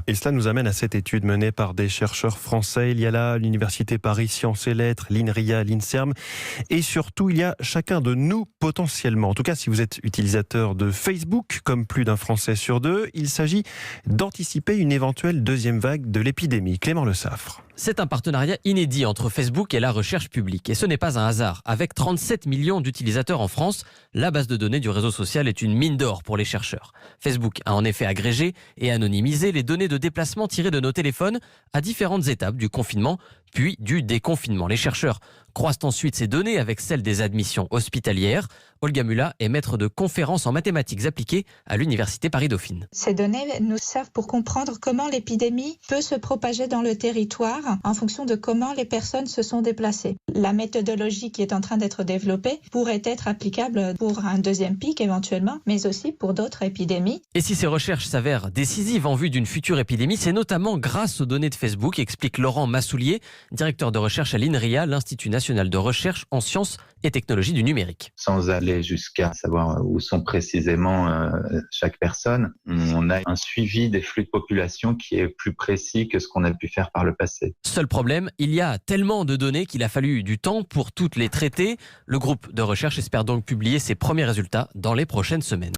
Et cela nous amène à cette étude menée par des chercheurs français. Il y a là l'Université Paris Sciences et Lettres, l'INRIA, l'INSERM. Et surtout, il y a chacun de nous potentiellement. En tout cas, si vous êtes utilisateur de Facebook, comme plus d'un Français sur deux, il s'agit d'anticiper une éventuelle deuxième vague de l'épidémie. Clément Le Saffre. C'est un partenariat inédit entre Facebook et la recherche publique. Et ce n'est pas un hasard. Avec 37 millions d'utilisateurs en France, la base de données du réseau social est une mine d'or pour les chercheurs. Facebook a en effet agrégé et anonymisé les données de déplacement tirées de nos téléphones à différentes étapes du confinement, puis du déconfinement. Les chercheurs croisent ensuite ces données avec celles des admissions hospitalières. Olga Mula est maître de conférences en mathématiques appliquées à l'Université Paris-Dauphine. Ces données nous servent pour comprendre comment l'épidémie peut se propager dans le territoire en fonction de comment les personnes se sont déplacées. La méthodologie qui est en train d'être développée pourrait être applicable pour un deuxième pic éventuellement, mais aussi pour d'autres épidémies. Et si ces recherches s'avèrent décisives en vue d'une future épidémie, c'est notamment grâce aux données de Facebook, explique Laurent Massoulier, directeur de recherche à l'INRIA, l'Institut national de recherche en sciences et technologies du numérique. Sans aller jusqu'à savoir où sont précisément chaque personne, on a un suivi des flux de population qui est plus précis que ce qu'on a pu faire par le passé. Seul problème, il y a tellement de données qu'il a fallu du temps pour toutes les traiter. Le groupe de recherche espère donc publier ses premiers résultats dans les prochaines semaines.